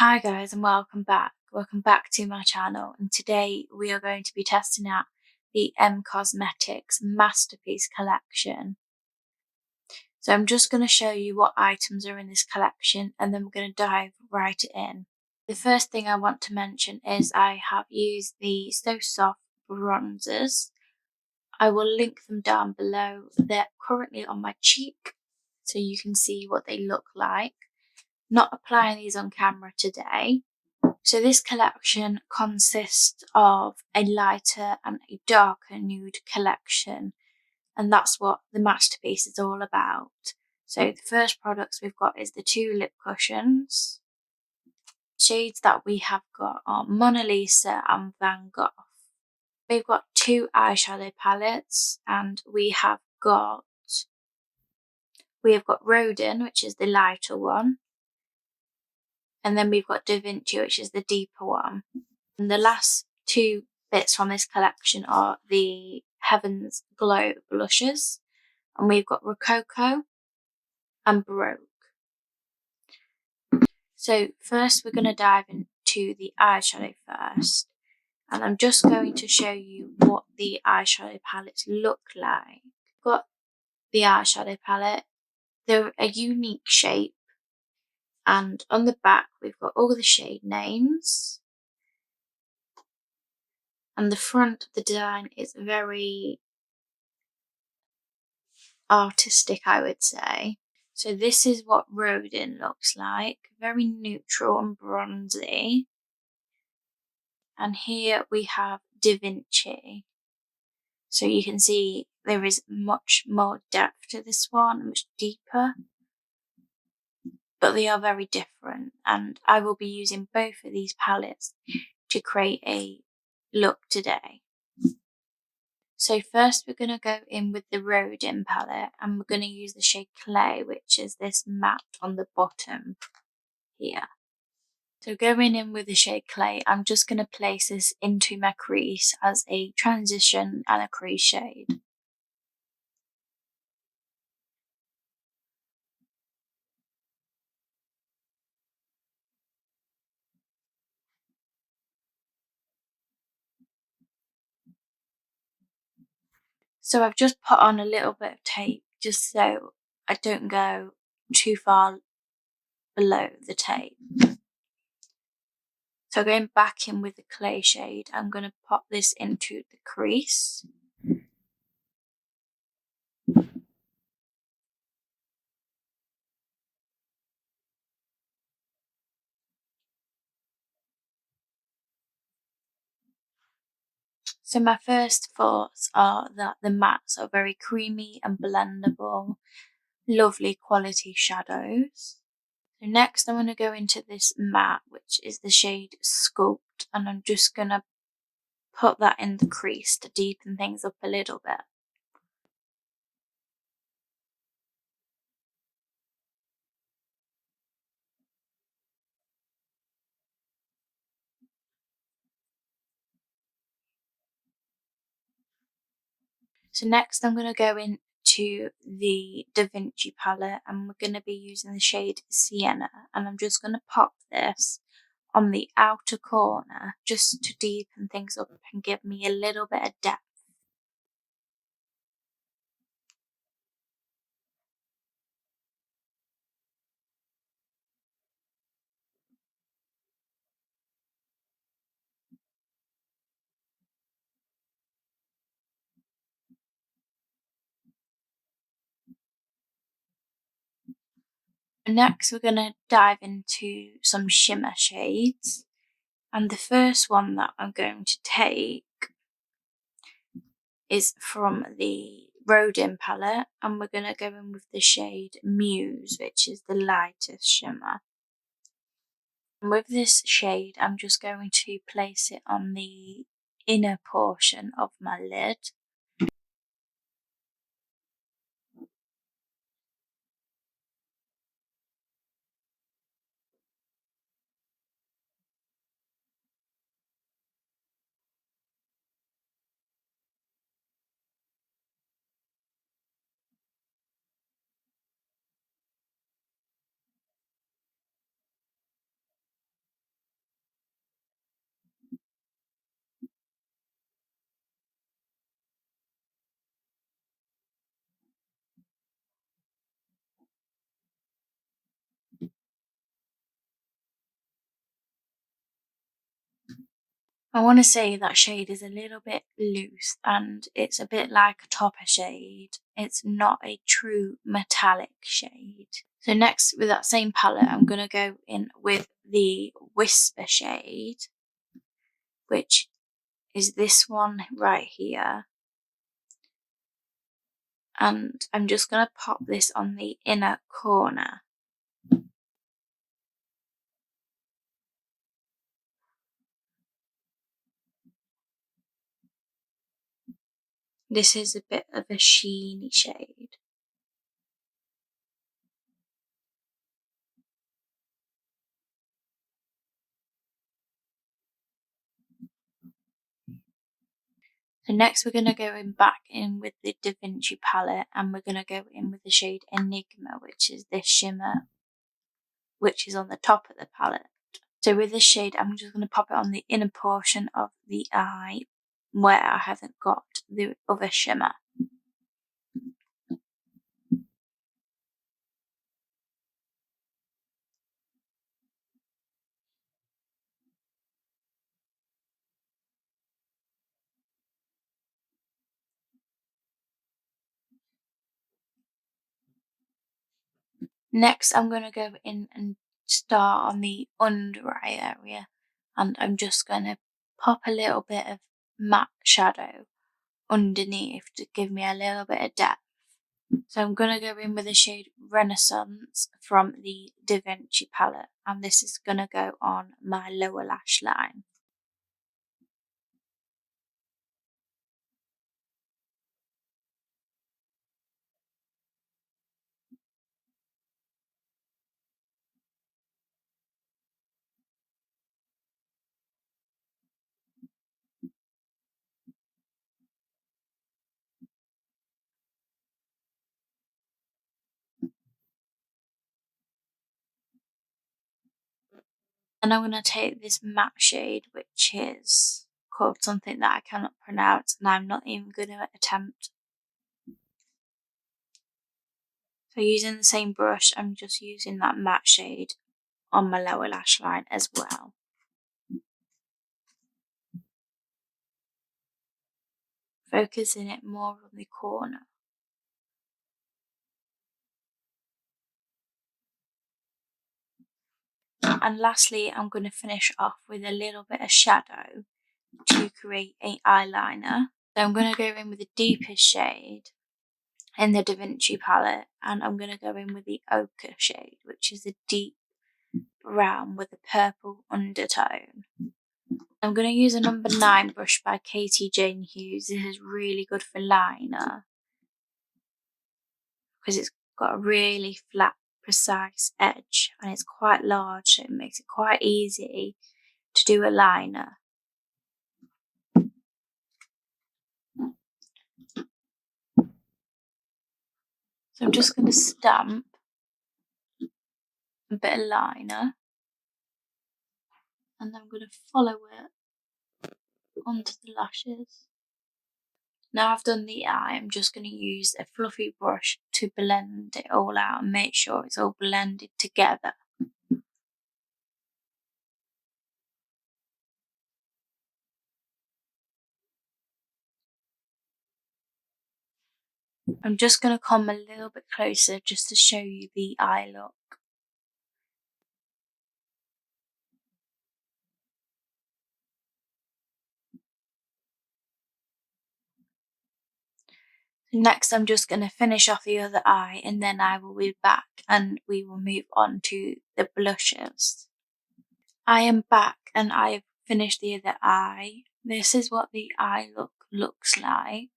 Hi guys and welcome back. Welcome back to my channel, and today we are going to be testing out the Cosmetics Masterpiece collection. So I'm just going to show you what items are in this collection and then we're going to dive right in. The first thing I want to mention is I have used the So Soft bronzers. I will link them down below. They're currently on my cheek so you can see what they look like. Not applying these on camera today. So this collection consists of a lighter and a darker nude collection, and that's what the Masterpiece is all about. So the first products we've got is the two lip cushions. Shades that we have got are Mona Lisa and Van Gogh. We've got two eyeshadow palettes, and we have got Rodin, which is the lighter one. And then we've got Vinci, which is the deeper one. And the last two bits from this collection are the Heaven's Glow blushes. And we've got Rococo and Baroque. So first we're going to dive into the eyeshadow first. And I'm just going to show you what the eyeshadow palettes look like. We've got the eyeshadow palette. They're a unique shape. And on the back we've got all the shade names. And the front of the design is very artistic, I would say. So this is what Rodin looks like. Very neutral and bronzy. And here we have Da Vinci. So you can see there is much more depth to this one, much deeper. But they are very different, and I will be using both of these palettes to create a look today. So first we're going to go in with the Rodin palette, and we're going to use the shade Clay, which is this matte on the bottom here. So going in with the shade Clay, I'm just going to place this into my crease as a transition and a crease shade. So I've just put on a little bit of tape just so I don't go too far below the tape. So going back in with the Clay shade, I'm going to pop this into the crease. So my first thoughts are that the mattes are very creamy and blendable, lovely quality shadows. So next I'm going to go into this matte, which is the shade Sculpt, and I'm just going to put that in the crease to deepen things up a little bit. So next I'm going to go into the Da Vinci palette, and we're going to be using the shade Sienna, and I'm just going to pop this on the outer corner just to deepen things up and give me a little bit of depth. Next we're going to dive into some shimmer shades, and the first one that I'm going to take is from the Rodin palette, and we're going to go in with the shade Muse, which is the lightest shimmer. And with this shade I'm just going to place it on the inner portion of my lid. I want to say that shade is a little bit loose and it's a bit like a topper shade. It's not a true metallic shade. So next, with that same palette, I'm going to go in with the Whisper shade, which is this one right here. And I'm just going to pop this on the inner corner. This is a bit of a sheeny shade. So next we're going to go back in with the Da Vinci palette, and we're going to go in with the shade Enigma, which is this shimmer, which is on the top of the palette. So with this shade, I'm just going to pop it on the inner portion of the eye where I haven't got the other shimmer. Next, I'm going to go in and start on the under eye area, and I'm just going to pop a little bit of matte shadow underneath to give me a little bit of depth. So I'm going to go in with the shade Renaissance from the Da Vinci palette, and this is going to go on my lower lash line. And I'm going to take this matte shade, which is called something that I cannot pronounce, and I'm not even going to attempt. So using the same brush, I'm just using that matte shade on my lower lash line as well. Focusing it more on the corner. And lastly, I'm going to finish off with a little bit of shadow to create an eyeliner. So I'm going to go in with the deepest shade in the Da Vinci palette, and I'm going to go in with the ochre shade, which is a deep brown with a purple undertone. I'm going to use a number 9 brush by Katie Jane Hughes. This is really good for liner because it's got a really flat, precise edge, and it's quite large, so it makes it quite easy to do a liner. So I'm just going to stamp a bit of liner, and then I'm going to follow it onto the lashes. Now I've done the eye, I'm just going to use a fluffy brush to blend it all out and make sure it's all blended together. I'm just going to come a little bit closer just to show you the eye look. Next, I'm just going to finish off the other eye, and then I will be back and we will move on to the blushes. I am back and I've finished the other eye. This is what the eye look looks like.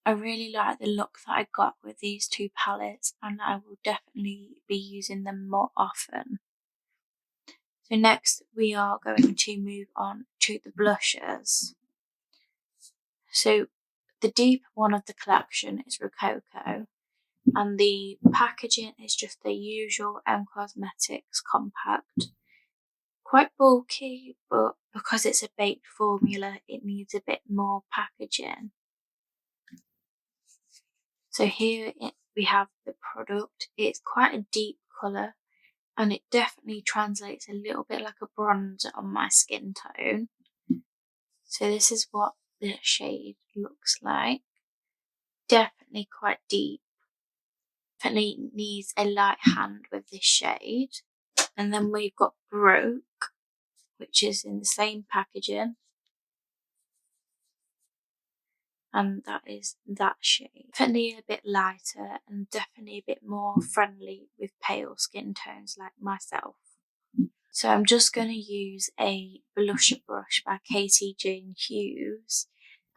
I really like the look that I got with these two palettes, and I will definitely be using them more often. So next we are going to move on to the blushes. So the deep one of the collection is Rococo, and the packaging is just the usual M Cosmetics compact. Quite bulky, but because it's a baked formula, it needs a bit more packaging. So here we have the product. It's quite a deep colour. and it definitely translates a little bit like a bronzer on my skin tone. So this is what the shade looks like. Definitely quite deep. Definitely needs a light hand with this shade. And then we've got BAROQUE, which is in the same packaging. And that is that shade. Definitely a bit lighter and definitely a bit more friendly with pale skin tones like myself. So I'm just going to use a blusher brush by Katie Jane Hughes,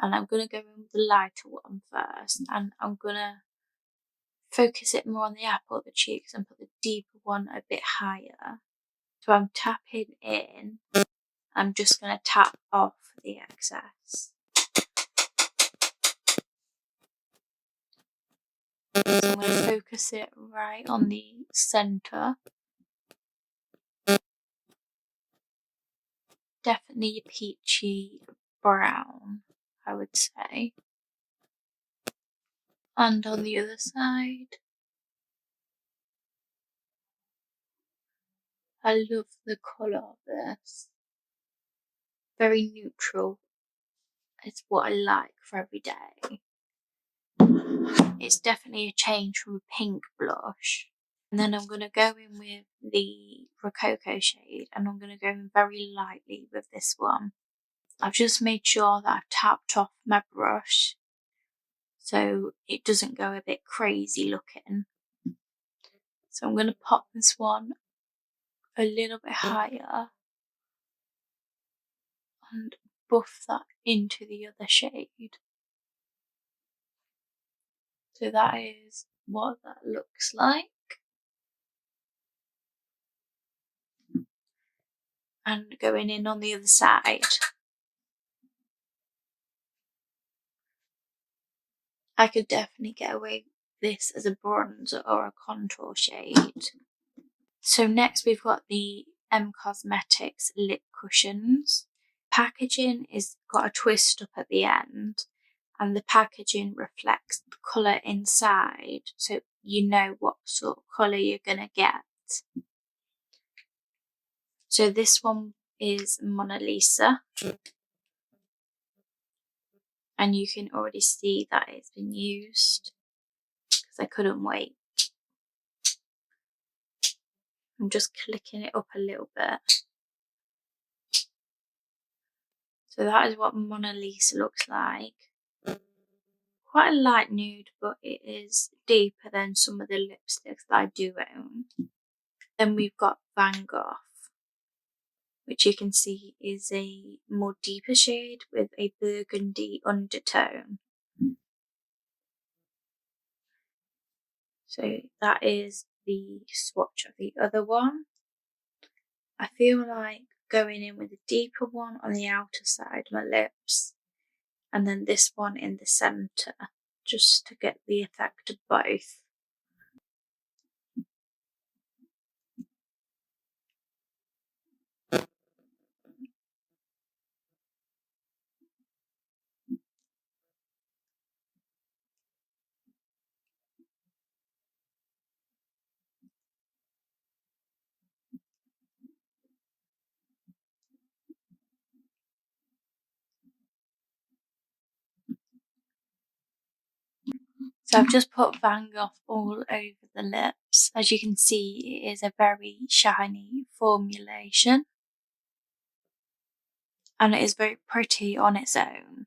and I'm going to go in with the lighter one first, and I'm going to focus it more on the apple of the cheeks and put the deeper one a bit higher. So I'm tapping in, I'm just going to tap off the excess. So I'm going to focus it right on the centre. Definitely a peachy brown, I would say. And on the other side. I love the colour of this. Very neutral. It's what I like for every day. It's definitely a change from a pink blush. And then I'm going to go in with the Rococo shade, and I'm going to go in very lightly with this one. I've just made sure that I've tapped off my brush so it doesn't go a bit crazy looking. So I'm going to pop this one a little bit higher and buff that into the other shade. So that is what that looks like. And going in on the other side. I could definitely get away with this as a bronzer or a contour shade. So next we've got the Cosmetics lip cushions. Packaging is got a twist up at the end, and the packaging reflects the colour inside, so you know what sort of colour you're gonna get. So this one is Mona Lisa, and you can already see that it's been used because I couldn't wait. I'm just clicking it up a little bit. So that is what Mona Lisa looks like. Quite a light nude, but it is deeper than some of the lipsticks that I do own. Then we've got Van Gogh, which you can see is a more deeper shade with a burgundy undertone. So that is the swatch of the other one. I feel like going in with a deeper one on the outer side of my lips, and then this one in the centre, just to get the effect of both. So I've just put Van Gogh all over the lips. As you can see, it is a very shiny formulation, and it is very pretty on its own.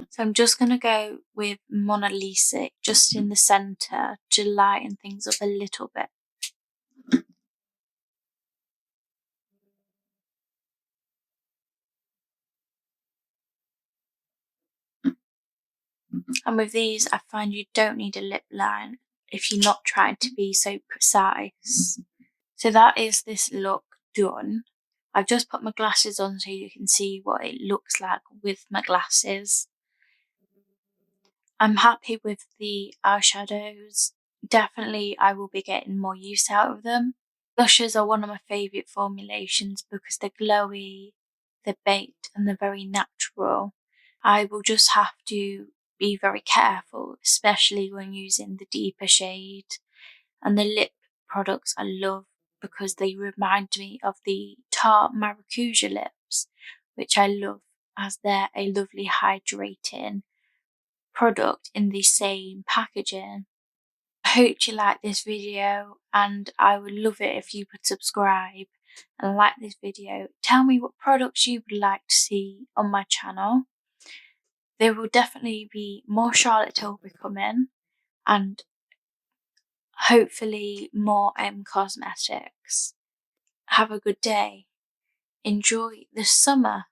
So I'm just going to go with Mona Lisa just in the centre to lighten things up a little bit. And with these, I find you don't need a lip line if you're not trying to be so precise. So that is this look done. I've just put my glasses on so you can see what it looks like with my glasses. I'm happy with the eyeshadows. Definitely I will be getting more use out of them. Blushes are one of my favourite formulations because they're glowy, they're baked, and they're very natural. I will just have to be very careful, especially when using the deeper shade. And the lip products I love because they remind me of the Tarte Maracuja lips, which I love, as they're a lovely hydrating product in the same packaging. I hope you like this video, and I would love it if you could subscribe and like this video. Tell me what products you would like to see on my channel. There will definitely be more Charlotte Tilbury coming, and hopefully more Cosmetics. Have a good day. Enjoy the summer.